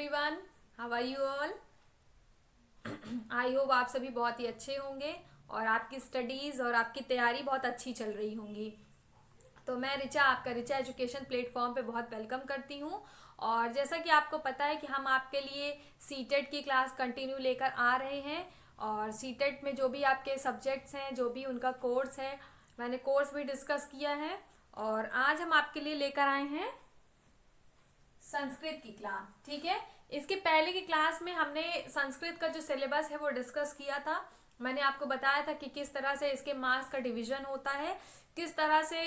Everyone, how are you all. I hope आप सभी बहुत ही अच्छे होंगे और आपकी स्टडीज़ और आपकी तैयारी बहुत अच्छी चल रही होंगी। तो मैं रिचा, आपका रिचा एजुकेशन प्लेटफॉर्म पे बहुत वेलकम करती हूँ। और जैसा कि आपको पता है कि हम आपके लिए सीटेट की क्लास कंटिन्यू लेकर आ रहे हैं। और सीटेट में जो भी आपके सब्जेक्ट्स हैं, जो भी उनका कोर्स है, मैंने कोर्स भी डिस्कस किया है। और आज हम आपके लिए लेकर आए हैं संस्कृत की क्लास। ठीक है, इसके पहले की क्लास में हमने संस्कृत का जो सिलेबस है वो डिस्कस किया था। मैंने आपको बताया था कि किस तरह से इसके मार्क्स का डिवीजन होता है, किस तरह से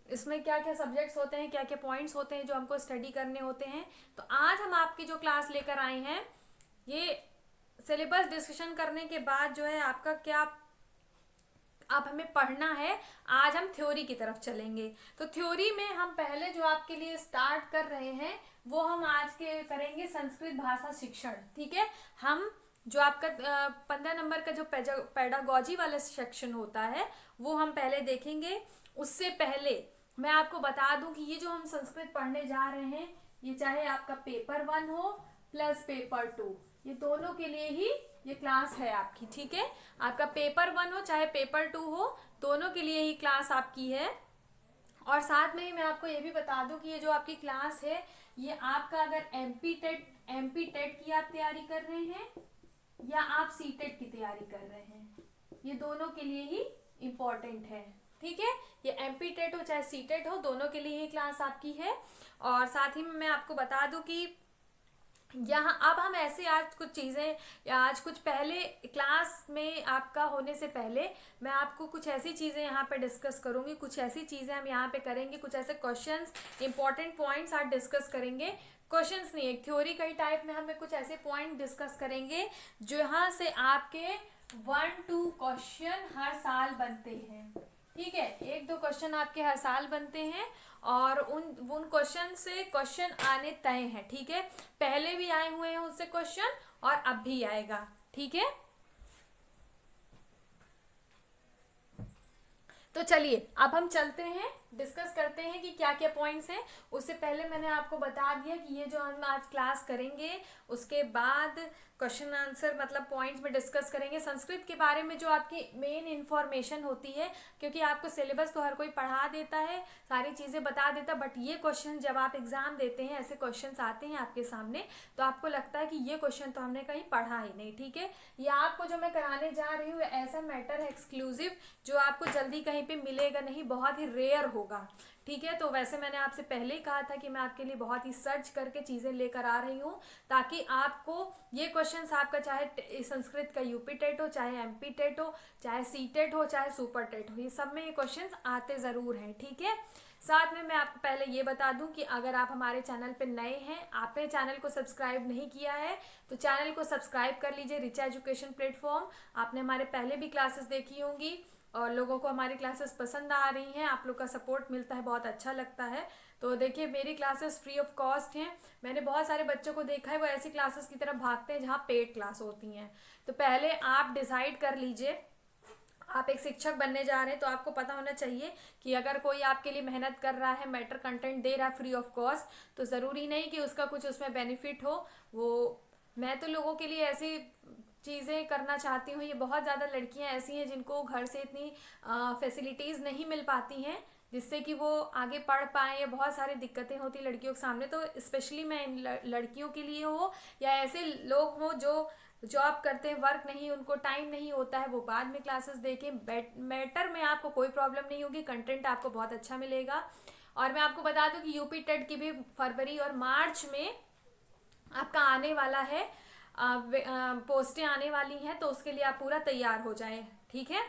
इसमें क्या क्या सब्जेक्ट्स होते हैं, क्या क्या पॉइंट्स होते हैं जो हमको स्टडी करने होते हैं। तो आज हम आपकी जो क्लास लेकर आए हैं, ये सिलेबस डिस्कशन करने के बाद जो है आपका क्या अब हमें पढ़ना है। आज हम थ्योरी की तरफ चलेंगे। तो थ्योरी में हम पहले जो आपके लिए स्टार्ट कर रहे हैं वो हम आज के करेंगे संस्कृत भाषा शिक्षण। ठीक है, हम जो आपका 15 नंबर का जो पेडागॉजी वाला सेक्शन होता है वो हम पहले देखेंगे। उससे पहले मैं आपको बता दूं कि ये जो हम संस्कृत पढ़ने जा रहे हैं, ये चाहे आपका पेपर 1 हो प्लस पेपर 2, ये दोनों के लिए ही ये क्लास है आपकी। ठीक है, आपका पेपर 1 हो चाहे पेपर 2 हो, दोनों के लिए ही क्लास आपकी है। और साथ में ही मैं आपको ये भी बता दूं कि ये जो आपकी क्लास है, ये आपका अगर एमपी टेट की आप तैयारी कर रहे हैं या आप सीटेट की तैयारी कर रहे हैं, ये दोनों के लिए ही इम्पोर्टेंट है। ठीक है, ये एमपी टेट हो चाहे सीटेट हो, दोनों के लिए ही क्लास आपकी है। और साथ ही में मैं आपको बता दूं कि यहाँ अब हम ऐसे आज कुछ चीज़ें, या आज कुछ पहले क्लास में आपका होने से पहले मैं आपको कुछ ऐसी चीज़ें यहाँ पे डिस्कस करूँगी, कुछ ऐसी चीज़ें हम यहाँ पे करेंगे, कुछ ऐसे क्वेश्चंस, इंपॉर्टेंट पॉइंट्स आज डिस्कस करेंगे। क्वेश्चंस नहीं, एक थ्योरी का ही टाइप में हमें कुछ ऐसे पॉइंट डिस्कस करेंगे जो यहाँ से आपके 1-2 क्वेश्चन हर साल बनते हैं। ठीक है, 1-2 क्वेश्चन आपके हर साल बनते हैं और उन क्वेश्चन से क्वेश्चन आने तय हैं। ठीक है, पहले भी आए हुए हैं उससे क्वेश्चन और अब भी आएगा। ठीक है, तो चलिए अब हम चलते हैं, डिस्कस करते हैं कि क्या क्या पॉइंट्स हैं। उससे पहले मैंने आपको बता दिया कि ये जो हम आज क्लास करेंगे उसके बाद क्वेश्चन आंसर मतलब पॉइंट्स में डिस्कस करेंगे संस्कृत के बारे में, जो आपकी मेन इंफॉर्मेशन होती है। क्योंकि आपको सिलेबस तो हर कोई पढ़ा देता है, सारी चीज़ें बता देता, बट ये क्वेश्चन जब आप एग्जाम देते हैं, ऐसे क्वेश्चन आते हैं आपके सामने, तो आपको लगता है कि ये क्वेश्चन तो हमने कहीं पढ़ा ही नहीं। ठीक है, ये आपको जो मैं कराने जा रही हूँ ऐसा मैटर है एक्सक्लूसिव, जो आपको जल्दी कहीं पे मिलेगा नहीं, बहुत ही रेयर होगा। ठीक है, तो वैसे मैंने आपसे पहले ही कहा था कि मैं आपके लिए बहुत ही सर्च करके चीज़ें लेकर आ रही हूँ, ताकि आपको ये क्वेश्चंस आपका चाहे संस्कृत का यूपी टेट हो, चाहे एमपी टेट हो, चाहे सी टेट हो, चाहे सुपर टेट हो, ये सब में ये क्वेश्चंस आते ज़रूर हैं। ठीक है, साथ में मैं आपको पहले ये बता दूं कि अगर आप हमारे चैनल पे नए हैं, आपने चैनल को सब्सक्राइब नहीं किया है, तो चैनल को सब्सक्राइब कर लीजिए, रिचा एजुकेशन प्लेटफॉर्म। आपने हमारे पहले भी क्लासेस देखी होंगी और लोगों को हमारी क्लासेस पसंद आ रही हैं, आप लोग का सपोर्ट मिलता है, बहुत अच्छा लगता है। तो देखिए, मेरी क्लासेस फ्री ऑफ कॉस्ट हैं। मैंने बहुत सारे बच्चों को देखा है वो ऐसी क्लासेस की तरफ भागते हैं जहाँ पेड क्लास होती हैं। तो पहले आप डिसाइड कर लीजिए, आप एक शिक्षक बनने जा रहे हैं तो आपको पता होना चाहिए कि अगर कोई आपके लिए मेहनत कर रहा है, मैटर कंटेंट दे रहा है फ्री ऑफ कॉस्ट, तो ज़रूरी नहीं कि उसका कुछ उसमें बेनिफिट हो। वो मैं तो लोगों के लिए ऐसी चीज़ें करना चाहती हूँ। ये बहुत ज़्यादा लड़कियाँ ऐसी हैं जिनको घर से इतनी फैसिलिटीज़ नहीं मिल पाती हैं जिससे कि वो आगे पढ़ पाएँ, या बहुत सारी दिक्कतें होती लड़कियों के सामने। तो स्पेशली मैं इन लड़कियों के लिए हो, या ऐसे लोग हो जो जॉब करते हैं, वर्क नहीं, उनको टाइम नहीं होता है, वो बाद में क्लासेस देखें। मैटर में आपको कोई प्रॉब्लम नहीं होगी, कंटेंट आपको बहुत अच्छा मिलेगा। और मैं आपको बता दूं कि यूपी टेट की भी फरवरी और मार्च में आपका आने वाला है, पोस्टें आने वाली हैं, तो उसके लिए आप पूरा तैयार हो जाएं। ठीक है,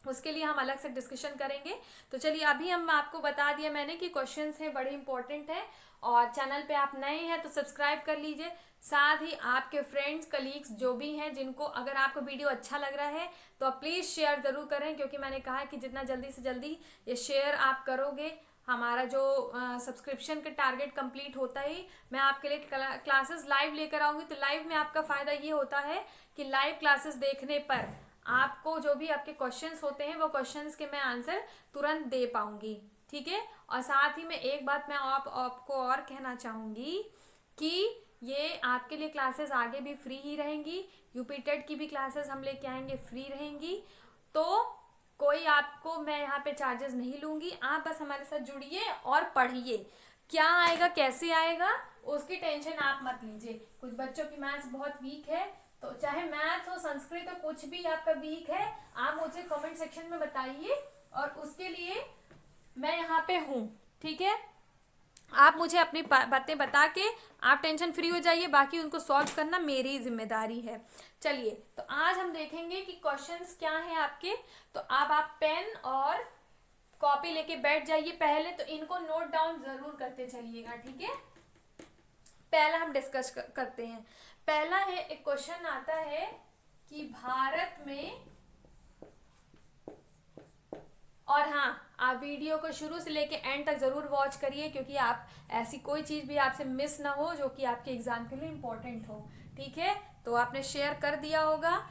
उसके लिए हम अलग से डिस्कशन करेंगे। तो चलिए, अभी हम आपको बता दिया मैंने कि क्वेश्चंस हैं, बड़े इंपॉर्टेंट हैं। और चैनल पे आप नए हैं तो सब्सक्राइब कर लीजिए। साथ ही आपके फ्रेंड्स, कलीग्स जो भी हैं, जिनको अगर आपको वीडियो अच्छा लग रहा है तो आप प्लीज़ शेयर ज़रूर करें, क्योंकि मैंने कहा है कि जितना जल्दी से जल्दी ये शेयर आप करोगे, हमारा जो सब्सक्रिप्शन का टारगेट कंप्लीट होता ही मैं आपके लिए क्लासेस लाइव लेकर आऊँगी। तो लाइव में आपका फ़ायदा ये होता है कि लाइव क्लासेस देखने पर आपको जो भी आपके क्वेश्चंस होते हैं वो क्वेश्चंस के मैं आंसर तुरंत दे पाऊंगी। ठीक है, और साथ ही में एक बात मैं आपको और कहना चाहूँगी कि ये आपके लिए क्लासेस आगे भी फ्री ही रहेंगी, यूपी टेट की भी क्लासेस हम लेके आएंगे, फ्री रहेंगी। तो कोई आपको मैं यहाँ पे चार्जेस नहीं लूँगी, आप बस हमारे साथ जुड़िए और पढ़िए। क्या आएगा कैसे आएगा उसकी टेंशन आप मत लीजिए। कुछ बच्चों की मैथ्स बहुत वीक है, तो चाहे मैथ्स हो संस्कृत हो कुछ भी आपका वीक है, आप मुझे कमेंट सेक्शन में बताइए और उसके लिए मैं यहाँ पे हूँ। ठीक है, आप मुझे अपनी बातें बता के आप टेंशन फ्री हो जाइए, बाकी उनको सॉल्व करना मेरी जिम्मेदारी है। चलिए, तो आज हम देखेंगे कि क्वेश्चंस क्या हैं आपके। तो अब आप पेन और कॉपी लेके बैठ जाइए। पहले तो इनको नोट डाउन जरूर करते चलिएगा, ठीक है। पहला हम डिस्कस करते हैं। पहला है, एक क्वेश्चन आता है कि भारत में, और हाँ, आप वीडियो को शुरू से लेके एंड तक जरूर वॉच करिए, क्योंकि आप ऐसी कोई चीज भी आपसे मिस ना हो जो कि आपके एग्जाम के लिए इम्पोर्टेंट हो। ठीक है, तो आपने शेयर कर दिया होगा,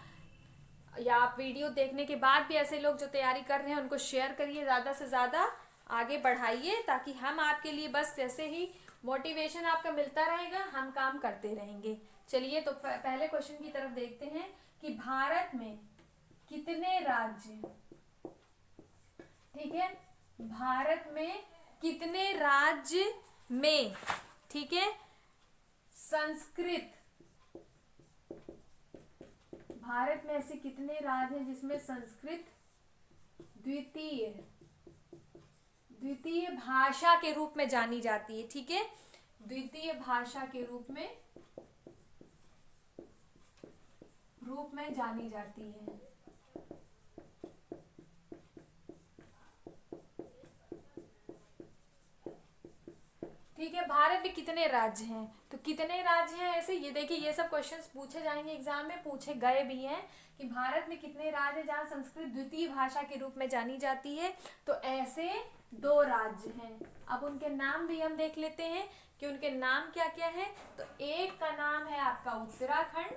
या आप वीडियो देखने के बाद भी ऐसे लोग जो तैयारी कर रहे हैं उनको शेयर करिए, ज़्यादा से ज़्यादा आगे बढ़ाइए, ताकि हम आपके लिए बस जैसे ही मोटिवेशन आपका मिलता रहेगा हम काम करते रहेंगे। चलिए, तो पहले क्वेश्चन की तरफ देखते हैं कि भारत में कितने राज्य, ठीक है, भारत में कितने राज्य में, ठीक है, संस्कृत, भारत में ऐसे कितने राज्य हैं जिसमें संस्कृत द्वितीय भाषा के रूप में जानी जाती है। ठीक है, द्वितीय भाषा के रूप में जानी जाती है। ठीक है, भारत में कितने राज्य हैं, तो कितने राज्य हैं ऐसे, ये देखिए ये सब क्वेश्चंस पूछे जाएंगे, एग्जाम में पूछे गए भी हैं कि भारत में कितने राज्य हैं जहाँ संस्कृत द्वितीय भाषा के रूप में जानी जाती है। तो ऐसे 2 राज्य हैं। अब उनके नाम भी हम देख लेते हैं कि उनके नाम क्या क्या है। तो एक का नाम है आपका उत्तराखंड,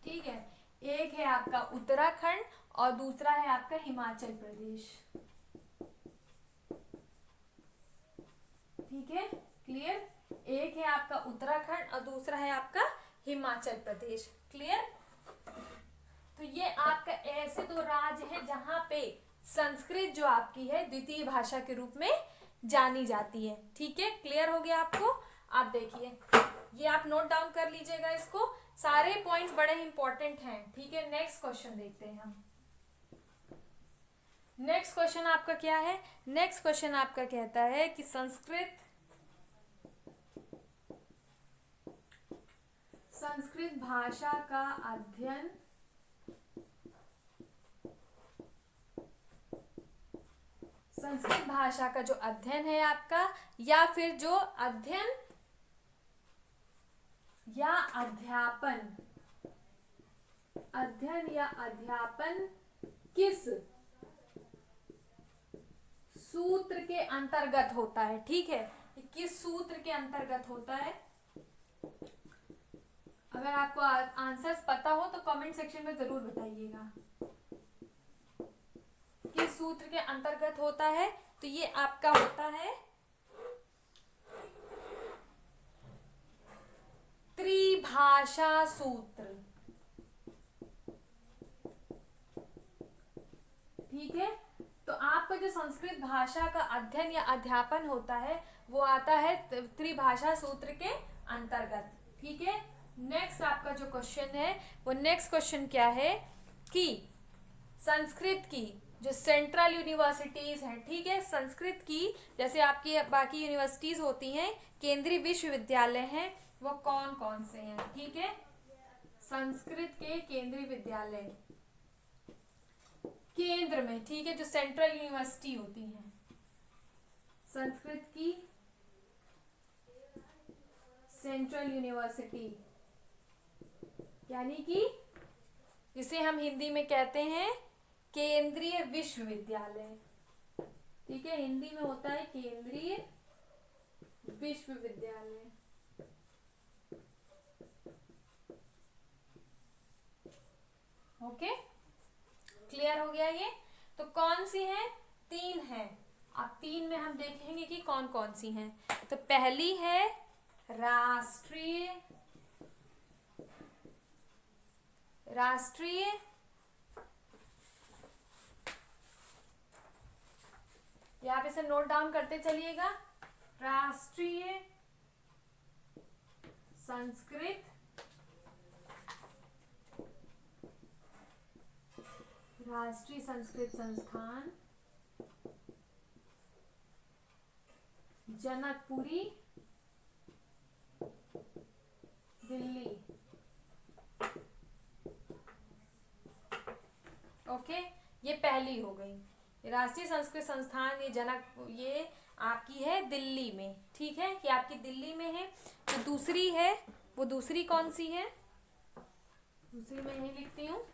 ठीक है, एक है आपका उत्तराखंड और दूसरा है आपका हिमाचल प्रदेश। ठीक है, क्लियर, एक है आपका उत्तराखंड और दूसरा है आपका हिमाचल प्रदेश। क्लियर, तो ये आपका ऐसे 2 राज्य हैं जहां पे संस्कृत जो आपकी है द्वितीय भाषा के रूप में जानी जाती है। ठीक है, क्लियर हो गया आपको। आप देखिए, ये आप नोट डाउन कर लीजिएगा, इसको सारे पॉइंट्स बड़े इंपॉर्टेंट हैं। ठीक है, नेक्स्ट क्वेश्चन देखते हैं हम। नेक्स्ट क्वेश्चन आपका क्या है, नेक्स्ट क्वेश्चन आपका कहता है कि संस्कृत भाषा का अध्ययन, संस्कृत भाषा का जो अध्ययन है आपका, या फिर जो अध्ययन या अध्यापन किस सूत्र के अंतर्गत होता है। ठीक है, किस सूत्र के अंतर्गत होता है। अगर आपको आंसर्स पता हो तो कमेंट सेक्शन में जरूर बताइएगा किस सूत्र के अंतर्गत होता है। तो ये आपका होता है त्रिभाषा सूत्र। ठीक है, तो आपका जो संस्कृत भाषा का अध्ययन या अध्यापन होता है वो आता है त्रिभाषा सूत्र के अंतर्गत। ठीक है, नेक्स्ट आपका जो क्वेश्चन है वो नेक्स्ट क्वेश्चन क्या है कि संस्कृत की जो सेंट्रल यूनिवर्सिटीज हैं, ठीक है, संस्कृत की जैसे आपकी बाकी यूनिवर्सिटीज होती हैं, केंद्रीय विश्वविद्यालय हैं, वो कौन कौन से हैं। ठीक है, संस्कृत के केंद्रीय विद्यालय केंद्र में, ठीक है, जो सेंट्रल यूनिवर्सिटी होती हैं संस्कृत की सेंट्रल यूनिवर्सिटी, यानी कि जिसे हम हिंदी में कहते हैं केंद्रीय विश्वविद्यालय। ठीक है, हिंदी में होता है केंद्रीय विश्वविद्यालय। ओके, क्लियर हो गया ये। तो कौन सी है, 3 है। अब 3 में हम देखेंगे कि कौन कौन सी हैं। तो पहली है राष्ट्रीय या आप इसे नोट डाउन करते चलिएगा। राष्ट्रीय संस्कृत संस्थान जनकपुरी दिल्ली। ओके, ये पहली हो गई। राष्ट्रीय संस्कृत संस्थान ये आपकी है दिल्ली में, ठीक है, ये आपकी दिल्ली में है। तो दूसरी है, वो दूसरी कौन सी है, दूसरी मैं यही लिखती हूँ,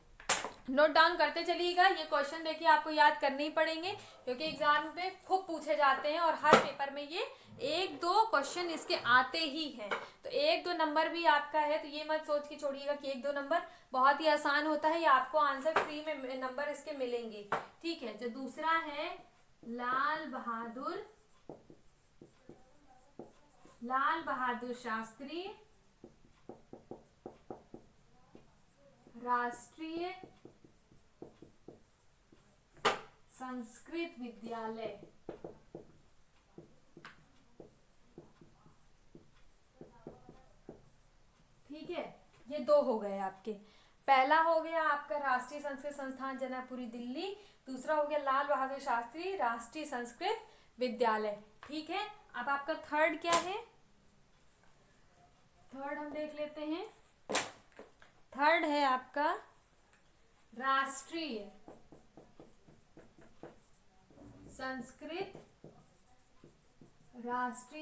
नोट डाउन करते चलिएगा। ये क्वेश्चन देखिए आपको याद करने ही पड़ेंगे क्योंकि एग्जाम में खूब पूछे जाते हैं और हर पेपर में ये 1-2 क्वेश्चन इसके आते ही हैं। तो 1-2 नंबर भी आपका है, तो ये मत सोच के छोड़िएगा कि 1-2 नंबर, बहुत ही आसान होता है, ये आपको आंसर फ्री में नंबर इसके मिलेंगे, ठीक है। जो दूसरा है लाल बहादुर शास्त्री राष्ट्रीय संस्कृत विद्यालय, ठीक है। ये 2 हो गए आपके। पहला हो गया आपका राष्ट्रीय संस्कृत संस्थान जनकपुरी दिल्ली, दूसरा हो गया लाल बहादुर शास्त्री राष्ट्रीय संस्कृत विद्यालय, ठीक है। अब आपका थर्ड क्या है, थर्ड हम देख लेते हैं। थर्ड है आपका राष्ट्रीय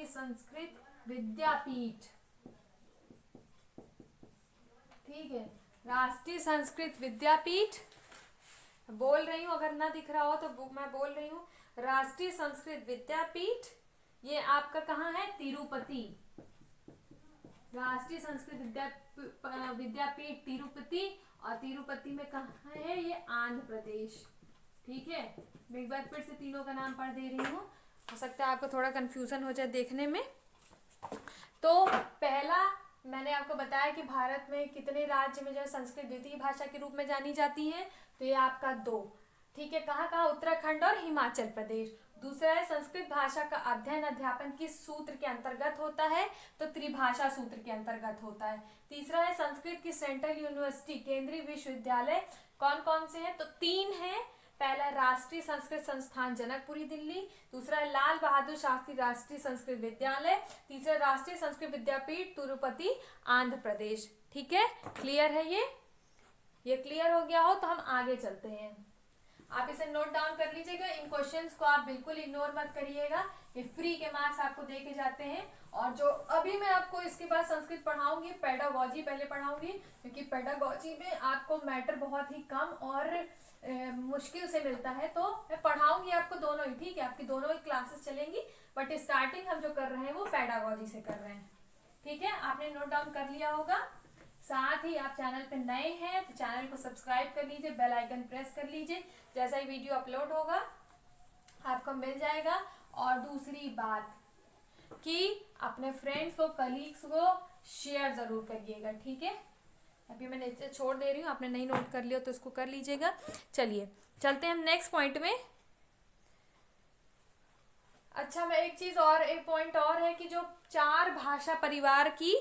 संस्कृत विद्यापीठ, ठीक है। राष्ट्रीय संस्कृत विद्यापीठ बोल रही हूँ, अगर ना दिख रहा हो तो मैं बोल रही हूँ राष्ट्रीय संस्कृत विद्यापीठ, ये आपका कहाँ है, तिरुपति। राष्ट्रीय संस्कृत विद्यापीठ तिरुपति, और तिरुपति में कहाँ है, ये आंध्र प्रदेश, ठीक है। मैं एक बार फिर से तीनों का नाम पढ़ दे रही हूँ, हो सकता है आपको थोड़ा कंफ्यूजन हो जाए देखने में। तो पहला मैंने आपको बताया कि भारत में कितने राज्य में जो है संस्कृत द्वितीय भाषा के रूप में जानी जाती है, तो ये आपका 2, ठीक है। कहाँ कहाँ, उत्तराखंड और हिमाचल प्रदेश। दूसरा है संस्कृत भाषा का अध्ययन अध्यापन किस सूत्र के अंतर्गत होता है, तो त्रिभाषा सूत्र के अंतर्गत होता है। तीसरा है संस्कृत की सेंट्रल यूनिवर्सिटी केंद्रीय विश्वविद्यालय कौन कौन से हैं, तो 3 हैं। पहला है राष्ट्रीय संस्कृत संस्थान जनकपुरी दिल्ली, दूसरा है लाल बहादुर शास्त्री राष्ट्रीय संस्कृत विद्यालय, तीसरा राष्ट्रीय संस्कृत विद्यापीठ तिरुपति आंध्र प्रदेश, ठीक है। क्लियर है ये क्लियर हो गया हो तो हम आगे चलते हैं। आप इसे नोट डाउन कर लीजिएगा, इन क्वेश्चंस को आप बिल्कुल इग्नोर मत करिएगा, ये फ्री के मार्क्स आपको देके जाते हैं। और जो अभी मैं आपको इसके बाद संस्कृत पढ़ाऊंगी, पेडागॉजी पहले पढ़ाऊंगी, क्योंकि पेडागॉजी में आपको मैटर बहुत ही कम और मुश्किल से मिलता है, तो मैं पढ़ाऊंगी आपको दोनों ही, ठीक है। आपकी दोनों ही क्लासेस चलेंगी, बट स्टार्टिंग हम जो कर रहे हैं वो पेडागॉजी से कर रहे हैं, ठीक है। आपने नोट डाउन कर लिया होगा। साथ ही आप चैनल पे नए हैं तो चैनल को सब्सक्राइब कर लीजिए, बेल आइकन प्रेस कर लीजिए, जैसा ही वीडियो अपलोड होगा आपको मिल जाएगा। और दूसरी बात कि अपने फ्रेंड्स को, कलीग्स को शेयर जरूर करिएगा, ठीक है। अभी मैं नीचे छोड़ दे रही हूँ, आपने नहीं नोट कर लिया तो इसको कर लीजिएगा। चलिए चलते हैं हम नेक्स्ट पॉइंट में। अच्छा, मैं एक पॉइंट और है कि जो 4 भाषा परिवार की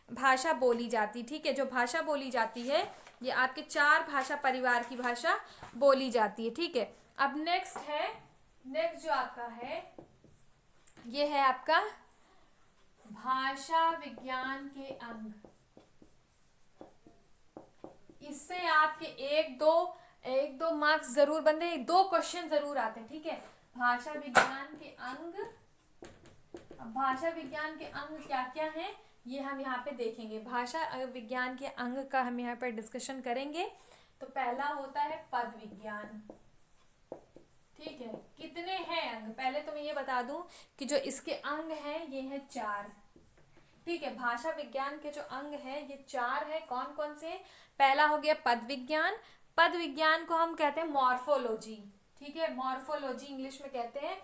भाषा बोली जाती, ठीक है, जो भाषा बोली जाती है ये आपके 4 भाषा परिवार की भाषा बोली जाती है, ठीक है। अब नेक्स्ट जो आपका है ये है आपका भाषा विज्ञान के अंग। इससे आपके एक दो मार्क्स जरूर बनते हैं, 2 क्वेश्चन जरूर आते हैं, ठीक है। भाषा विज्ञान के अंग, भाषा विज्ञान के अंग क्या क्या हैं ये हम यहाँ पे देखेंगे। भाषा विज्ञान के अंग का हम यहाँ पर डिस्कशन करेंगे। तो पहला होता है पद विज्ञान, ठीक है। कितने हैं अंग, पहले तो मैं ये बता दूं कि जो इसके अंग हैं ये हैं 4, ठीक है। भाषा विज्ञान के जो अंग हैं ये 4 है। कौन कौन से? पहला हो गया पद विज्ञान। पद विज्ञान को हम कहते हैं मॉर्फोलॉजी, ठीक है, मॉर्फोलॉजी इंग्लिश में कहते हैं।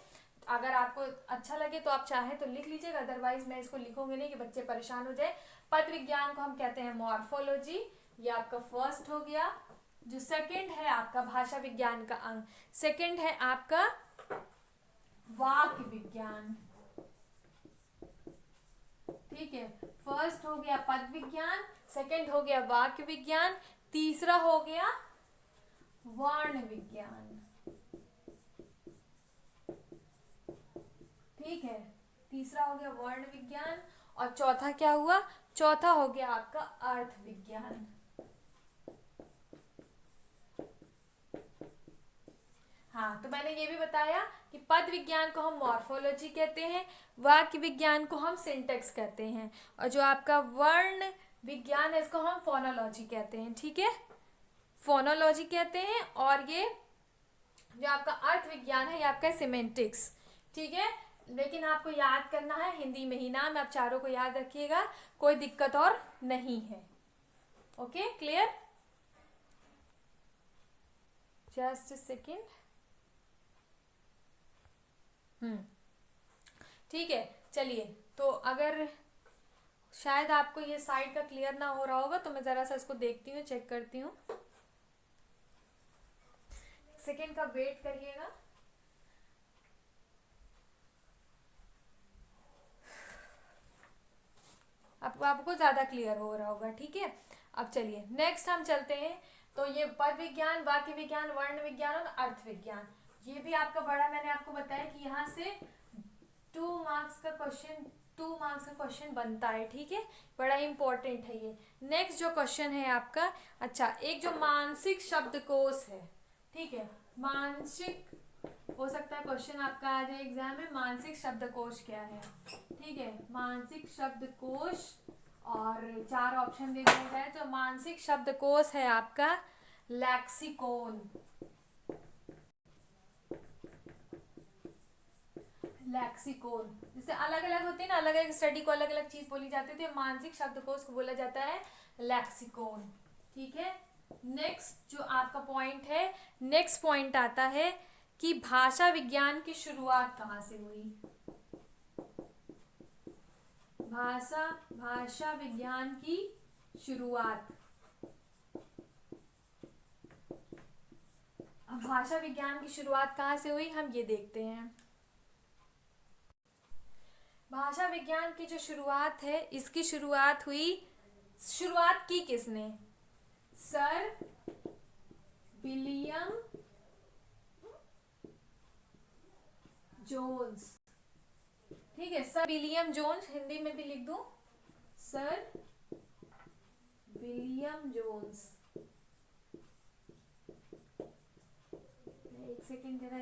अगर आपको अच्छा लगे तो आप चाहें तो लिख लीजिएगा, अदरवाइज मैं इसको लिखूंगी नहीं कि बच्चे परेशान हो जाए। पद विज्ञान को हम कहते हैं मॉर्फोलॉजी, ये आपका फर्स्ट हो गया। जो सेकंड है आपका भाषा विज्ञान का अंग, सेकंड है आपका वाक्य विज्ञान, ठीक है। फर्स्ट हो गया पद विज्ञान, सेकंड हो गया वाक्य विज्ञान, तीसरा हो गया वर्ण विज्ञान, ठीक है। तीसरा हो गया वर्ण विज्ञान, और चौथा क्या हुआ, चौथा हो गया आपका अर्थ विज्ञान। हाँ, तो मैंने ये भी बताया कि पद विज्ञान को हम मॉर्फोलॉजी कहते हैं, वाक्य विज्ञान को हम सिंटेक्स कहते हैं, और जो आपका वर्ण विज्ञान है इसको हम फोनोलॉजी कहते हैं, ठीक है, फोनोलॉजी कहते हैं। और ये जो आपका अर्थ विज्ञान है ये आपका सिमेंटिक्स, ठीक है। लेकिन आपको याद करना है हिंदी में ही नाम, आप चारों को याद रखिएगा, कोई दिक्कत और नहीं है। Okay, clear? Just second. ठीक है, चलिए। तो अगर शायद आपको ये साइड का क्लियर ना हो रहा होगा तो मैं जरा सा इसको देखती हूँ, चेक करती हूँ, सेकेंड का वेट करिएगा। अब आपको ज्यादा क्लियर हो रहा होगा, ठीक है। अब चलिए नेक्स्ट हम चलते हैं। तो ये पद विज्ञान, वाक्य विज्ञान, वर्ण विज्ञान और अर्थ विज्ञान, ये भी आपका बड़ा, मैंने आपको बताया कि यहाँ से 2 मार्क्स का क्वेश्चन बनता है, ठीक है, बड़ा इंपॉर्टेंट है ये। नेक्स्ट जो क्वेश्चन है आपका, अच्छा, एक जो मानसिक शब्दकोश है, ठीक है, मानसिक हो सकता है क्वेश्चन आपका आ जाए एग्जाम में, मानसिक शब्दकोश क्या है, ठीक है, मानसिक शब्दकोश, और 4 ऑप्शन दे दिया जाए तो मानसिक शब्दकोश है आपका लैक्सिकोन, लैक्सिकोन। जैसे अलग अलग होती है ना, अलग अलग स्टडी को अलग अलग चीज बोली जाती है, तो मानसिक शब्दकोश को बोला जाता है लैक्सिकोन, ठीक है। नेक्स्ट जो आपका पॉइंट है, नेक्स्ट पॉइंट आता है कि भाषा विज्ञान की शुरुआत कहाँ से हुई। भाषा विज्ञान की शुरुआत, भाषा विज्ञान की शुरुआत कहाँ से हुई हम ये देखते हैं। भाषा विज्ञान की जो शुरुआत है, इसकी शुरुआत की किसने, सर विलियम जोन्स, ठीक है, सर विलियम जोन्स, हिंदी में भी लिख दूं, सर विलियम जोन्स। एक सेकेंड जरा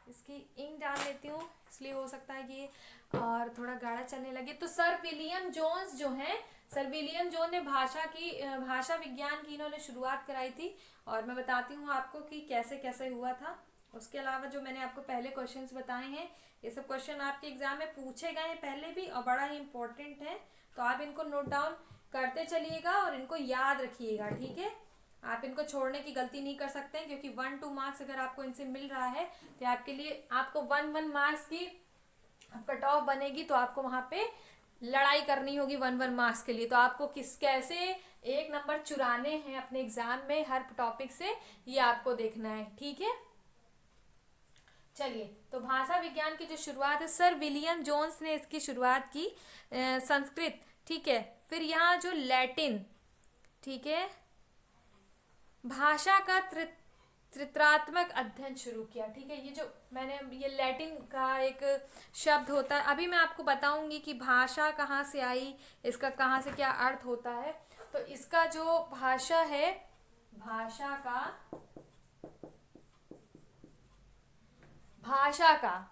इसकी इंक डाल लेती हूँ, इसलिए हो सकता है कि और थोड़ा गाढ़ा चलने लगे। तो सर विलियम जोन्स जो हैं, सर विलियम जोन ने भाषा विज्ञान की इन्होंने शुरुआत कराई थी, और मैं बताती हूँ आपको कि कैसे कैसे हुआ था। उसके अलावा जो मैंने आपको पहले क्वेश्चंस बताए हैं, ये सब क्वेश्चन आपके एग्जाम में पूछे गए हैं पहले भी, और बड़ा ही इंपॉर्टेंट है, तो आप इनको नोट डाउन करते चलिएगा और इनको याद रखिएगा, ठीक है। आप इनको छोड़ने की गलती नहीं कर सकते हैं, क्योंकि 1-2 मार्क्स अगर आपको इनसे मिल रहा है तो आपके लिए, आपको 1-1 मार्क्स की कट ऑफ बनेगी, तो आपको वहां पे लड़ाई करनी होगी 1-1 मार्क्स के लिए। तो आपको कैसे 1 नंबर चुराने हैं अपने एग्जाम में हर टॉपिक से, ये आपको देखना है, ठीक है। चलिए, तो भाषा विज्ञान की जो शुरुआत है, सर विलियम जोन्स ने इसकी शुरुआत की, संस्कृत, ठीक है, फिर यहाँ जो लैटिन, ठीक है, भाषा का त्रित्रात्मक अध्ययन शुरू किया, ठीक है। ये जो मैंने, ये लैटिन का एक शब्द होता है, अभी मैं आपको बताऊंगी कि भाषा कहाँ से आई, इसका कहाँ से क्या अर्थ होता है। तो इसका जो भाषा है, भाषा का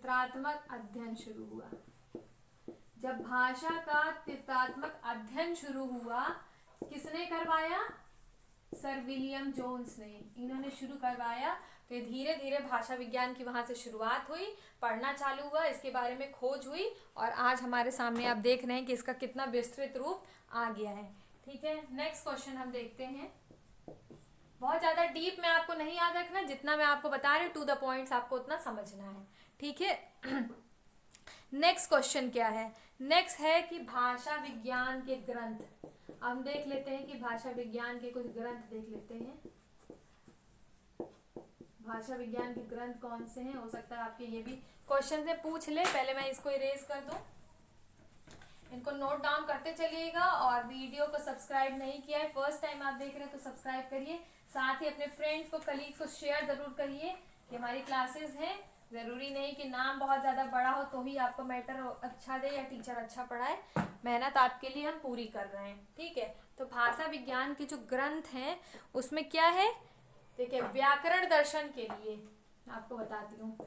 त्रित्रात्मक अध्ययन शुरू हुआ। जब भाषा का त्रित्रात्मक अध्ययन शुरू हुआ, किसने करवाया, सर विलियम जोन्स ने, इन्होंने शुरू करवाया। तो धीरे धीरे भाषा विज्ञान की वहां से शुरुआत हुई, पढ़ना चालू हुआ, इसके बारे में खोज हुई, और आज हमारे सामने आप देख रहे हैं कि इसका कितना विस्तृत रूप आ गया है, ठीक है। नेक्स्ट क्वेश्चन हम देखते हैं। बहुत ज़्यादा डीप में आपको नहीं याद रखना, जितना मैं आपको बता रही हूँ टू द पॉइंट्स आपको उतना समझना है, ठीक है। नेक्स्ट क्वेश्चन क्या है? नेक्स्ट है कि भाषा विज्ञान के ग्रंथ। हम देख लेते हैं कि भाषा विज्ञान के कुछ ग्रंथ देख लेते हैं। भाषा विज्ञान के ग्रंथ कौन से हैं? हो सकता है आपके ये भी क्वेश्चन से पूछ ले। पहले मैं इसको इरेज कर दूं, इनको नोट डाउन करते चलिएगा। और वीडियो को सब्सक्राइब नहीं किया है, फर्स्ट टाइम आप देख रहे हैं तो सब्सक्राइब करिए। साथ ही अपने फ्रेंड्स को, कलीग्स को शेयर जरूर करिए कि हमारी क्लासेस हैं। ज़रूरी नहीं कि नाम बहुत ज़्यादा बड़ा हो तो ही आपको मैटर अच्छा दे या टीचर अच्छा पढ़ाए। मेहनत आपके लिए हम पूरी कर रहे हैं, ठीक है। तो भाषा विज्ञान के जो ग्रंथ हैं उसमें क्या है, देखिए व्याकरण दर्शन के लिए आपको बताती हूँ।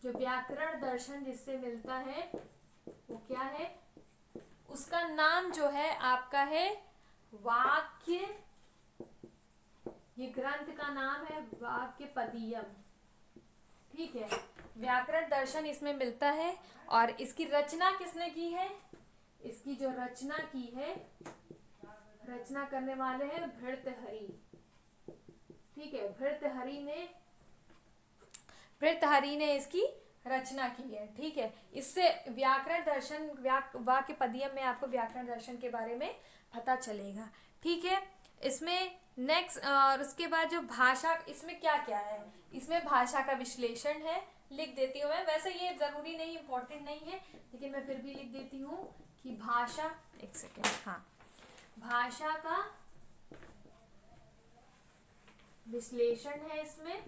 जो व्याकरण दर्शन जिससे मिलता है वो क्या है, उसका नाम जो है आपका है वाक्य, ये ग्रंथ का नाम है वाक्यपदीयम, ठीक है। व्याकरण दर्शन इसमें मिलता है। और इसकी रचना किसने की है? इसकी जो रचना की है, रचना करने वाले हैं भर्तृहरि, ठीक है। भर्तृहरि ने इसकी रचना की है, ठीक है। इससे व्याकरण दर्शन वाक्यपदीयम में आपको व्याकरण दर्शन के बारे में पता चलेगा, ठीक है। इसमें नेक्स्ट और उसके बाद जो भाषा, इसमें क्या क्या है, इसमें भाषा का विश्लेषण है, लिख देती हूँ मैं। वैसे ये जरूरी नहीं, इम्पोर्टेंट नहीं है, लेकिन मैं फिर भी लिख देती हूँ कि भाषा, एक सेकेंड, हाँ, भाषा का विश्लेषण है। इसमें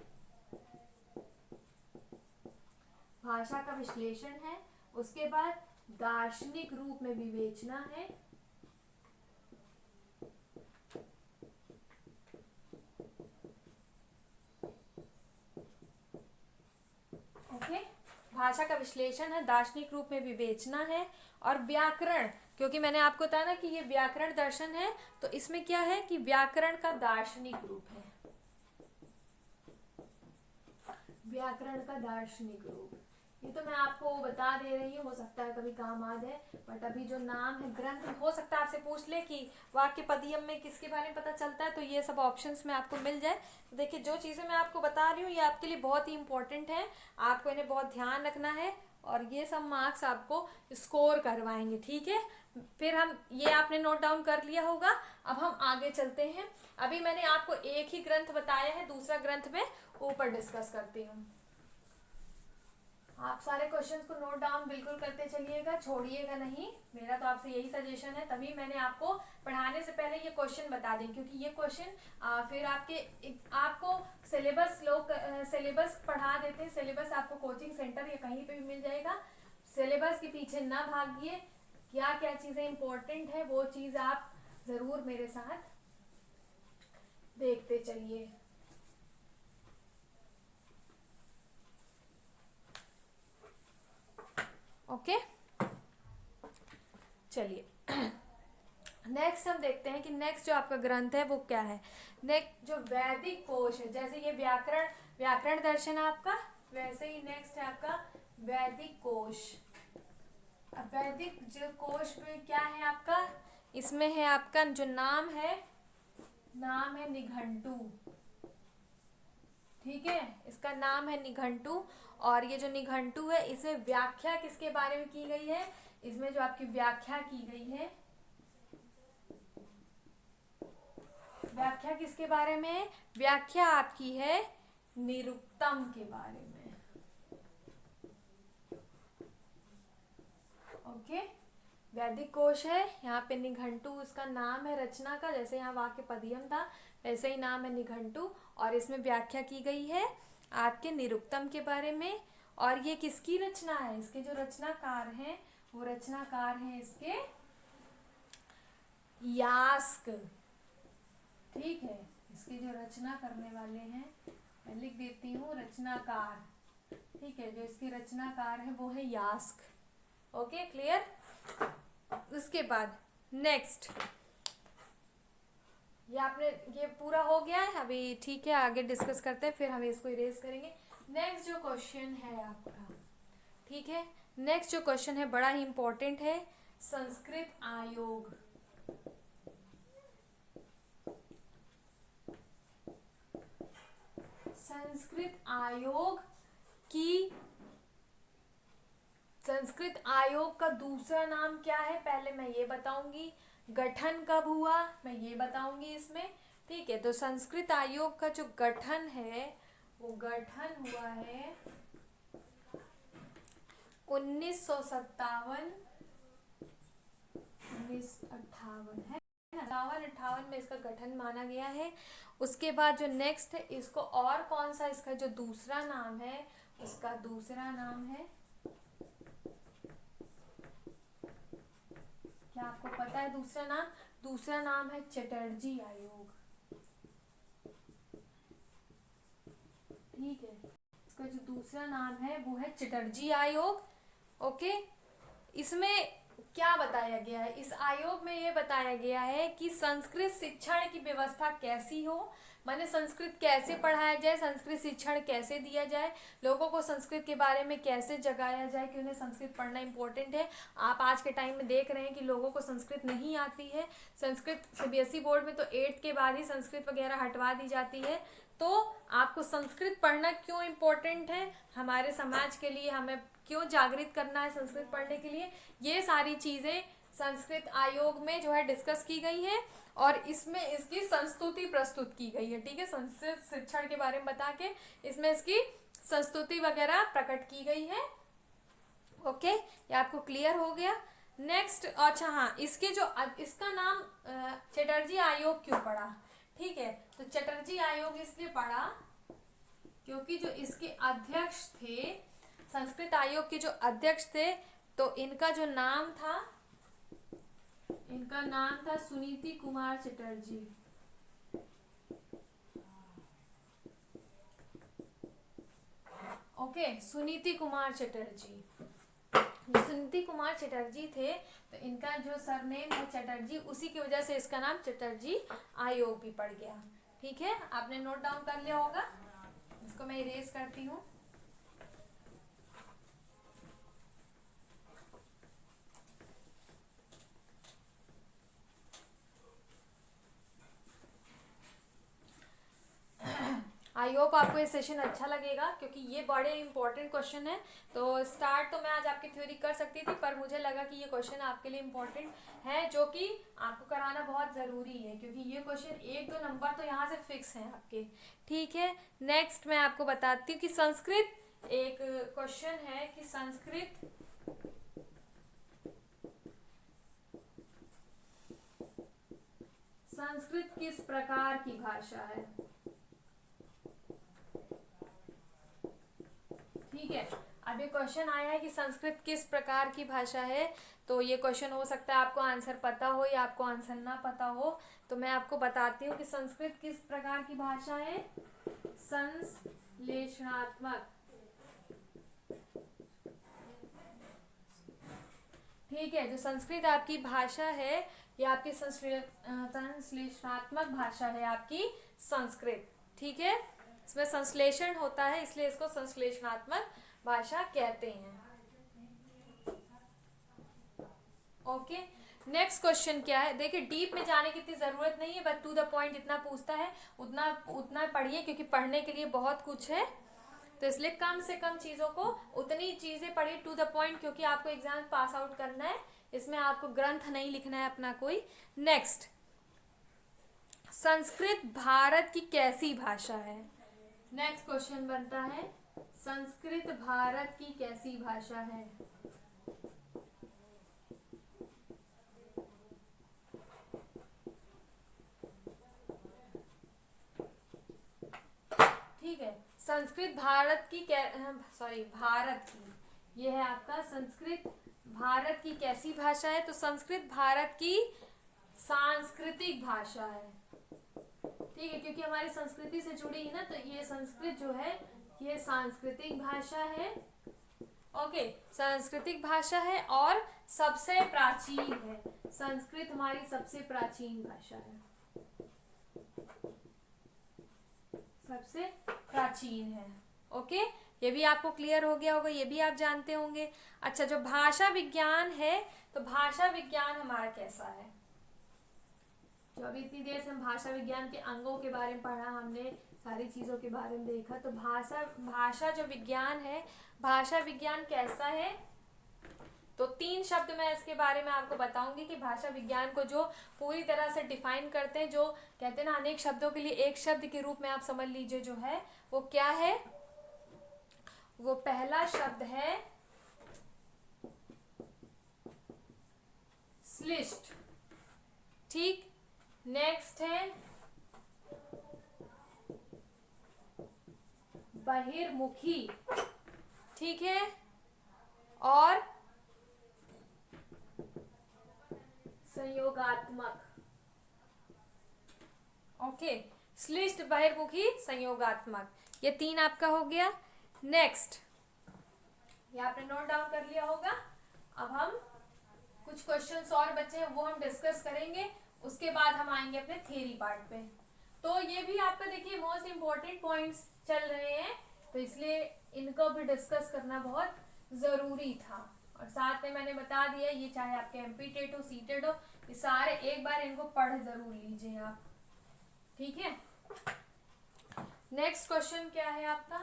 भाषा का विश्लेषण है। उसके बाद दार्शनिक रूप में विवेचना है, ओके। भाषा का विश्लेषण है, दार्शनिक रूप में विवेचना है। और व्याकरण, क्योंकि मैंने आपको बताया ना कि ये व्याकरण दर्शन है, तो इसमें क्या है कि व्याकरण का दार्शनिक रूप है, व्याकरण का दार्शनिक रूप। ये तो मैं आपको बता दे रही हूँ, हो सकता है कभी काम आ जाए, बट अभी जो नाम है ग्रंथ, हो सकता है आपसे पूछ ले कि वाक्यपदीयम में किसके बारे में पता चलता है, तो ये सब ऑप्शंस में आपको मिल जाए। तो देखिए जो चीज़ें मैं आपको बता रही हूँ ये आपके लिए बहुत ही इंपॉर्टेंट है, आपको इन्हें बहुत ध्यान रखना है और ये सब मार्क्स आपको स्कोर करवाएंगे, ठीक है। फिर हम, ये आपने नोट डाउन कर लिया होगा। अब हम आगे चलते हैं। अभी मैंने आपको एक ही ग्रंथ बताया है, दूसरा ग्रंथ में ऊपर डिस्कस करती हूँ। आप सारे क्वेश्चंस को नोट डाउन बिल्कुल करते चलिएगा, छोड़िएगा नहीं, मेरा तो आपसे यही सजेशन है। तभी मैंने आपको पढ़ाने से पहले ये क्वेश्चन बता दें, क्योंकि ये क्वेश्चन फिर आपको सिलेबस पढ़ा देते हैं। सिलेबस आपको कोचिंग सेंटर या कहीं पे भी मिल जाएगा। सिलेबस के पीछे ना भागिए, क्या क्या चीज़ें इंपॉर्टेंट है वो चीज़ आप ज़रूर मेरे साथ देखते चलिए। ओके, चलिए नेक्स्ट हम देखते हैं कि नेक्स्ट जो आपका ग्रंथ है वो क्या है। नेक्स्ट जो वैदिक कोश है, जैसे ये व्याकरण दर्शन है आपका, वैसे ही नेक्स्ट है आपका वैदिक कोश। अब वैदिक जो कोश में क्या है आपका, इसमें है आपका जो नाम है निघंटू, ठीक है। इसका नाम है निघंटू। और ये जो निघंटू है इसमें व्याख्या किसके बारे में की गई है, इसमें जो आपकी व्याख्या की गई है, व्याख्या किसके बारे में, व्याख्या आपकी है निरुक्तम के बारे में, ओके। वैदिक कोश है, यहाँ पे निघंटू उसका नाम है रचना का, जैसे यहाँ वाक्यपदीयम था वैसे ही नाम है निघंटू। और इसमें व्याख्या की गई है आपके निरुक्तम के बारे में। और ये किसकी रचना है, इसके जो रचनाकार हैं वो रचनाकार हैं इसके यास्क, ठीक है। इसकी जो रचना करने वाले हैं, मैं लिख देती हूँ रचनाकार, ठीक है। जो इसके रचनाकार है वो है यास्क, ओके, क्लियर। उसके बाद नेक्स्ट, ये पूरा हो गया है अभी, ठीक है। आगे डिस्कस करते हैं, फिर हम इसको इरेज करेंगे। नेक्स्ट जो क्वेश्चन है आपका, ठीक है, नेक्स्ट जो क्वेश्चन है बड़ा ही इंपॉर्टेंट है, संस्कृत आयोग। संस्कृत आयोग का दूसरा नाम क्या है पहले मैं ये बताऊंगी। गठन कब हुआ मैं ये बताऊंगी इसमें। ठीक है, तो संस्कृत आयोग का जो गठन है वो गठन हुआ है 1957 1958 है, 57-58 में इसका गठन माना गया है। उसके बाद जो नेक्स्ट है इसको और कौन सा इसका जो दूसरा नाम है उसका दूसरा नाम है, क्या आपको पता है दूसरा नाम? दूसरा नाम है चटर्जी आयोग। ठीक है, इसका जो दूसरा नाम है वो है चटर्जी आयोग। ओके, इसमें क्या बताया गया है? इस आयोग में ये बताया गया है कि संस्कृत शिक्षण की व्यवस्था कैसी हो, माने संस्कृत कैसे पढ़ाया जाए, संस्कृत शिक्षण कैसे दिया जाए, लोगों को संस्कृत के बारे में कैसे जगाया जाए कि उन्हें संस्कृत पढ़ना इंपॉर्टेंट है। आप आज के टाइम में देख रहे हैं कि लोगों को संस्कृत नहीं आती है। संस्कृत सीबीएसई बोर्ड में तो 8th के बाद ही संस्कृत वगैरह हटवा दी जाती है। तो आपको संस्कृत पढ़ना क्यों इम्पोर्टेंट है, हमारे समाज के लिए हमें क्यों जागृत करना है संस्कृत पढ़ने के लिए, ये सारी चीज़ें संस्कृत आयोग में जो है डिस्कस की गई है और इसमें इसकी संस्तुति प्रस्तुत की गई है। ठीक है, संस्कृत शिक्षण के बारे में बता के इसमें इसकी संस्तुति वगैरह प्रकट की गई है। ओके, ये आपको क्लियर हो गया। नेक्स्ट, अच्छा हाँ, इसका नाम चटर्जी आयोग क्यों पड़ा? ठीक है, तो चटर्जी आयोग इसलिए पड़ा क्योंकि जो इसके अध्यक्ष थे, संस्कृत आयोग के जो अध्यक्ष थे, तो इनका नाम था सुनीति कुमार चटर्जी। ओके, सुनीति कुमार चटर्जी। सुनीति कुमार चटर्जी थे, तो इनका जो सरनेम है चटर्जी, उसी की वजह से इसका नाम चटर्जी आयोग भी पड़ गया। ठीक है, आपने नोट डाउन कर लिया होगा, इसको मैं इरेज करती हूँ। आई होप आपको ये सेशन अच्छा लगेगा क्योंकि ये बड़े इंपॉर्टेंट क्वेश्चन है। तो स्टार्ट तो मैं आज आपकी थ्योरी कर सकती थी, पर मुझे लगा कि ये क्वेश्चन आपके लिए इंपॉर्टेंट है, जो कि आपको कराना बहुत ज़रूरी है क्योंकि ये क्वेश्चन 1-2 नंबर तो यहाँ से फिक्स हैं आपके। ठीक है, नेक्स्ट मैं आपको बताती हूँ कि संस्कृत, एक क्वेश्चन है कि संस्कृत किस प्रकार की भाषा है? ठीक है, अब ये क्वेश्चन आया है कि संस्कृत किस प्रकार की भाषा है, तो ये क्वेश्चन हो सकता है आपको आंसर पता हो या आपको आंसर ना पता हो। तो मैं आपको बताती हूँ कि संस्कृत किस प्रकार की भाषा है। संश्लेषणात्मक। ठीक है, जो संस्कृत आपकी भाषा है ये आपकी संश्लेषणात्मक भाषा है आपकी संस्कृत। ठीक है, इसमें संश्लेषण होता है इसलिए इसको संश्लेषणात्मक भाषा कहते हैं। ओके, नेक्स्ट क्वेश्चन क्या है? देखिए, डीप में जाने की इतनी जरूरत नहीं है, बट टू द पॉइंट इतना पूछता है उतना पढ़िए क्योंकि पढ़ने के लिए बहुत कुछ है, तो इसलिए कम से कम चीजों को उतनी चीजें पढ़िए टू द पॉइंट, क्योंकि आपको एग्जाम पास आउट करना है, इसमें आपको ग्रंथ नहीं लिखना है अपना कोई। नेक्स्ट, संस्कृत भारत की कैसी भाषा है? नेक्स्ट क्वेश्चन बनता है, संस्कृत भारत की कैसी भाषा है? ठीक है, संस्कृत भारत की भारत की, ये है आपका संस्कृत भारत की कैसी भाषा है? तो संस्कृत भारत की सांस्कृतिक भाषा है। ठीक है, क्योंकि हमारी संस्कृति से जुड़ी है ना, तो ये संस्कृत जो है ये सांस्कृतिक भाषा है। ओके, सांस्कृतिक भाषा है और सबसे प्राचीन है। संस्कृत हमारी सबसे प्राचीन भाषा है, सबसे प्राचीन है। ओके, ये भी आपको क्लियर हो गया होगा, ये भी आप जानते होंगे। अच्छा, जो भाषा विज्ञान है, तो भाषा विज्ञान हमारा कैसा है? जो अभी इतनी देर से हम भाषा विज्ञान के अंगों के बारे में पढ़ा हमने, सारी चीज़ों के बारे में देखा। तो भाषा जो विज्ञान है, भाषा विज्ञान कैसा है, तो 3 शब्द मैं इसके बारे में आपको बताऊंगी कि भाषा विज्ञान को जो पूरी तरह से डिफाइन करते हैं, जो कहते हैं ना अनेक शब्दों के लिए एक शब्द के रूप में आप समझ लीजिए, जो है वो क्या है, वो पहला शब्द है श्लिष्ट। ठीक, नेक्स्ट है बहिर्मुखी। ठीक है, और संयोगात्मक। ओके, श्लिष्ट, बहिर्मुखी, संयोगात्मक, ये 3 आपका हो गया। नेक्स्ट, ये आपने नोट डाउन कर लिया होगा। अब हम कुछ क्वेश्चंस और बचे हैं, वो हम डिस्कस करेंगे, उसके बाद हम आएंगे अपने थ्योरी पार्ट पे। तो ये भी आपका देखिए मोस्ट इम्पोर्टेंट पॉइंट्स चल रहे हैं, तो इसलिए इनको भी डिस्कस करना बहुत ज़रूरी था। और साथ में मैंने बता दिया, ये चाहे आपके एमपी टेट हो, सीटेट हो, ये सारे एक बार इनको पढ़ जरूर लीजिए आप। ठीक है, नेक्स्ट क्वेश्चन क्या है आपका?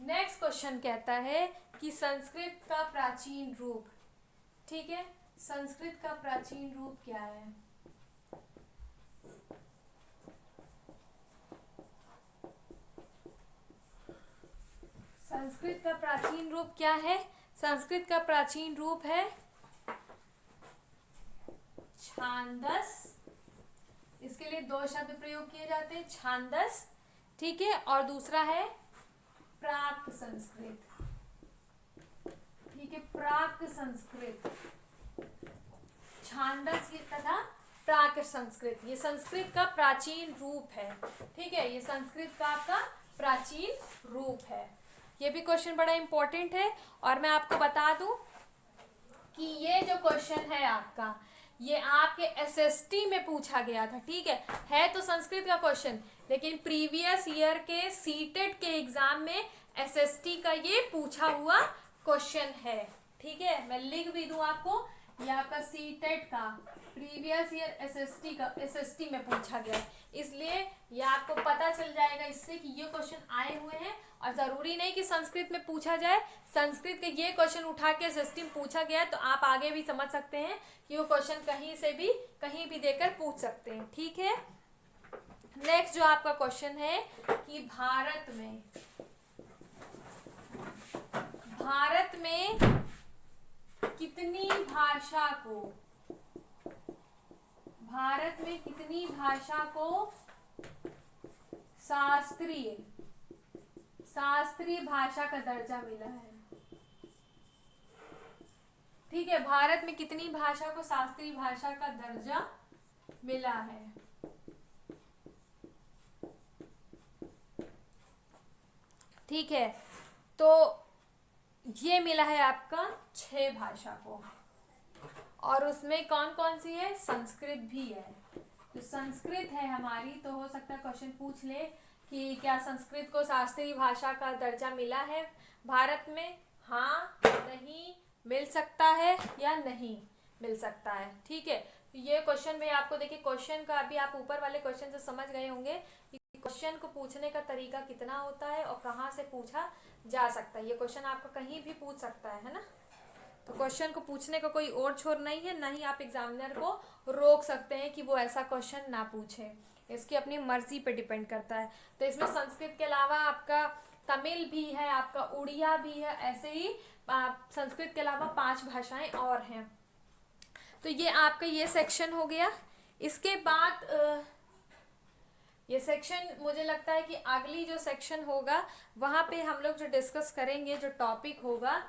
नेक्स्ट क्वेश्चन कहता है कि संस्कृत का प्राचीन रूप। ठीक है, संस्कृत का प्राचीन रूप क्या है? संस्कृत का प्राचीन रूप क्या है? संस्कृत का प्राचीन रूप है छांदस। इसके लिए 2 शब्द प्रयोग किए जाते हैं, छांदस, ठीक है, और दूसरा है प्राक संस्कृत। ठीक है, प्राक संस्कृत, छांदस तथा प्राक संस्कृत, ये संस्कृत का प्राचीन रूप है। ठीक है, ये संस्कृत का आपका प्राचीन रूप है। ये भी क्वेश्चन बड़ा इंपॉर्टेंट है, और मैं आपको बता दूं कि ये जो क्वेश्चन है आपका, ये आपके एसएसटी में पूछा गया था। ठीक है तो संस्कृत का क्वेश्चन, लेकिन प्रीवियस ईयर के सीटेट के एग्जाम में एसएसटी का ये पूछा हुआ क्वेश्चन है। ठीक है, मैं लिख भी दूं आपको, ये आपका सीटेट का प्रीवियस ईयर एसएसटी में पूछा गया, इसलिए ये आपको पता चल जाएगा इससे कि ये क्वेश्चन आए हुए हैं। और जरूरी नहीं कि संस्कृत में पूछा जाए, संस्कृत के ये क्वेश्चन उठा के एसएसटी में पूछा गया है, तो आप आगे भी समझ सकते हैं कि वो क्वेश्चन कहीं भी देकर पूछ सकते हैं। ठीक है, नेक्स्ट जो आपका क्वेश्चन है कि भारत में कितनी भाषा को शास्त्रीय भाषा का दर्जा मिला है? ठीक है, भारत में कितनी भाषा को शास्त्रीय भाषा का दर्जा मिला है? ठीक है, तो ये मिला है आपका 6 भाषा को, और उसमें कौन कौन सी है? संस्कृत भी है। तो संस्कृत है हमारी, तो हो सकता है क्वेश्चन पूछ ले कि क्या संस्कृत को शास्त्रीय भाषा का दर्जा मिला है भारत में? हाँ, नहीं, मिल सकता है या नहीं मिल सकता है। ठीक है, ये क्वेश्चन में आपको देखिए, क्वेश्चन का अभी आप ऊपर वाले क्वेश्चन से समझ गए होंगे कि क्वेश्चन को पूछने का तरीका कितना होता है और कहाँ से पूछा जा सकता है। ये क्वेश्चन आपको कहीं भी पूछ सकता है ना, तो क्वेश्चन को पूछने का कोई और छोर नहीं है, ना ही आप एग्जामिनर को रोक सकते हैं कि वो ऐसा क्वेश्चन ना पूछे, इसकी अपनी मर्जी पे डिपेंड करता है। तो इसमें संस्कृत के अलावा आपका तमिल भी है, आपका उड़िया भी है, ऐसे ही संस्कृत के अलावा 5 भाषाएं और हैं। तो ये आपका ये सेक्शन हो गया। इसके बाद ये सेक्शन मुझे लगता है कि अगली जो सेक्शन होगा वहाँ पे हम लोग जो डिस्कस करेंगे, जो टॉपिक होगा,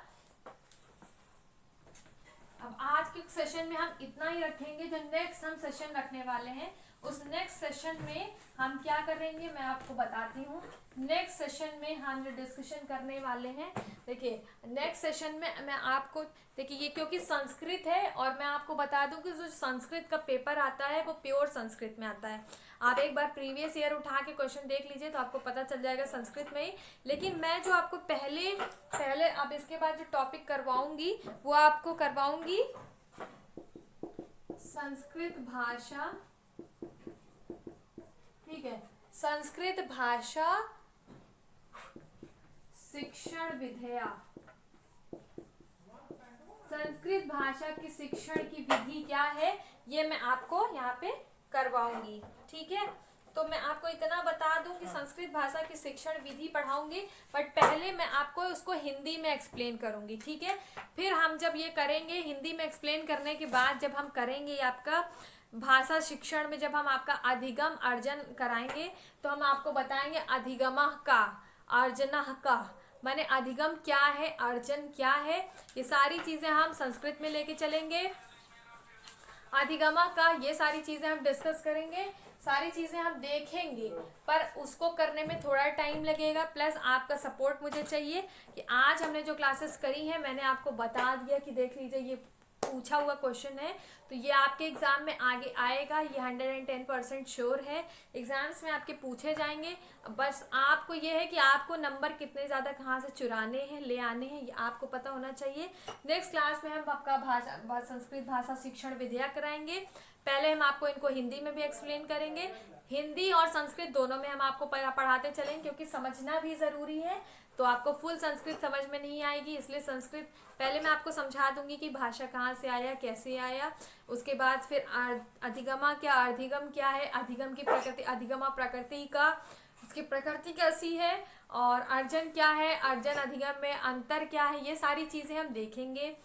अब आज के सेशन में हम इतना ही रखेंगे। जो नेक्स्ट हम सेशन रखने वाले हैं, उस नेक्स्ट सेशन में हम क्या करेंगे मैं आपको बताती हूँ। नेक्स्ट सेशन में हम जो डिस्कशन करने वाले हैं, देखिए नेक्स्ट सेशन में मैं आपको, देखिए ये क्योंकि संस्कृत है, और मैं आपको बता दूं कि जो संस्कृत का पेपर आता है वो प्योर संस्कृत में आता है। आप एक बार प्रीवियस ईयर उठा के क्वेश्चन देख लीजिए तो आपको पता चल जाएगा संस्कृत में ही। लेकिन मैं जो आपको पहले अब इसके बाद जो टॉपिक करवाऊंगी वो आपको करवाऊंगी संस्कृत भाषा। ठीक है, संस्कृत भाषा शिक्षण विधेयक। संस्कृत भाषा की शिक्षण की विधि क्या है ये मैं आपको यहाँ पे करवाऊंगी, ठीक है। तो मैं आपको इतना बता दूं कि संस्कृत भाषा की शिक्षण विधि पढ़ाऊंगी, बट पहले मैं आपको उसको हिंदी में एक्सप्लेन करूंगी, ठीक है। फिर हम जब ये करेंगे हिंदी में एक्सप्लेन करने के बाद जब हम करेंगे आपका भाषा शिक्षण में, जब हम आपका अधिगम अर्जन कराएंगे तो हम आपको बताएंगे अधिगमः का, अर्जनः का, माने अधिगम क्या है, अर्जन क्या है, ये सारी चीजें हम संस्कृत में लेके चलेंगे। अधिगमा का ये सारी चीजें हम डिस्कस करेंगे, सारी चीजें हम देखेंगे, पर उसको करने में थोड़ा टाइम लगेगा। प्लस आपका सपोर्ट मुझे चाहिए कि आज हमने जो क्लासेस करी हैं मैंने आपको बता दिया कि देख लीजिए ये पूछा हुआ क्वेश्चन है तो ये आपके एग्जाम में आगे आएगा, ये 110% श्योर है, एग्जाम्स में आपके पूछे जाएंगे। बस आपको ये है कि आपको नंबर कितने ज़्यादा कहाँ से चुराने हैं, ले आने हैं, ये आपको पता होना चाहिए। नेक्स्ट क्लास में हम आपका संस्कृत भाषा शिक्षण विधेयक कराएंगे। पहले हम आपको इनको हिंदी में भी एक्सप्लेन करेंगे, हिंदी और संस्कृत दोनों में हम आपको पढ़ाते चलेंगे, क्योंकि समझना भी ज़रूरी है। तो आपको फुल संस्कृत समझ में नहीं आएगी, इसलिए संस्कृत पहले मैं आपको समझा दूंगी कि भाषा कहाँ से आया, कैसे आया। उसके बाद फिर अधिगमा क्या, अर्धिगम क्या है, अधिगम की प्रकृति, अधिगमा प्रकृति का, उसकी प्रकृति कैसी है, और अर्जन क्या है, अर्जन अधिगम में अंतर क्या है, ये सारी चीज़ें हम देखेंगे,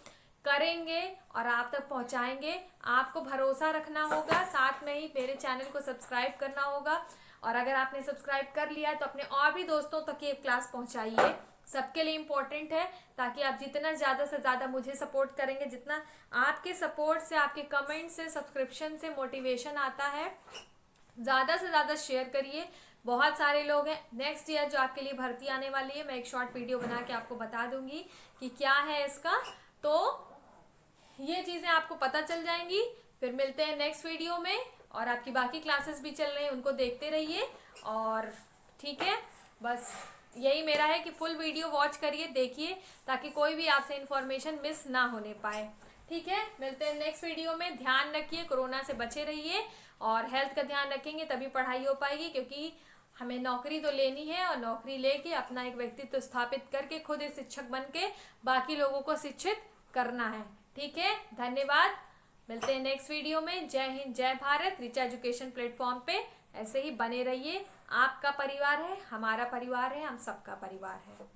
करेंगे और आप तक पहुंचाएंगे। आपको भरोसा रखना होगा, साथ में ही मेरे चैनल को सब्सक्राइब करना होगा, और अगर आपने सब्सक्राइब कर लिया तो अपने और भी दोस्तों तक ये क्लास पहुंचाइए, सबके लिए इम्पोर्टेंट है। ताकि आप जितना ज़्यादा से ज़्यादा मुझे सपोर्ट करेंगे, जितना आपके सपोर्ट से, आपके कमेंट से, सब्सक्रिप्शन से मोटिवेशन आता है, ज़्यादा से ज़्यादा शेयर करिए। बहुत सारे लोग हैं, नेक्स्ट ईयर जो आपके लिए भर्ती आने वाली है, मैं एक शॉर्ट वीडियो बना के आपको बता दूंगी कि क्या है इसका, तो ये चीज़ें आपको पता चल जाएंगी। फिर मिलते हैं नेक्स्ट वीडियो में, और आपकी बाकी क्लासेस भी चल रही हैं उनको देखते रहिए, और ठीक है, बस यही मेरा है कि फुल वीडियो वॉच करिए, देखिए, ताकि कोई भी आपसे इन्फॉर्मेशन मिस ना होने पाए, ठीक है। मिलते हैं नेक्स्ट वीडियो में, ध्यान रखिए, कोरोना से बचे रहिए, और हेल्थ का ध्यान रखेंगे तभी पढ़ाई हो पाएगी, क्योंकि हमें नौकरी तो लेनी है, और नौकरी लेके अपना एक व्यक्तित्व स्थापित करके खुद एक शिक्षक बन के बाकी लोगों को शिक्षित करना है, ठीक है। धन्यवाद, मिलते हैं नेक्स्ट वीडियो में। जय हिंद, जय भारत। रिचा एजुकेशन प्लेटफॉर्म पे ऐसे ही बने रहिए। आपका परिवार है, हमारा परिवार है, हम सबका परिवार है।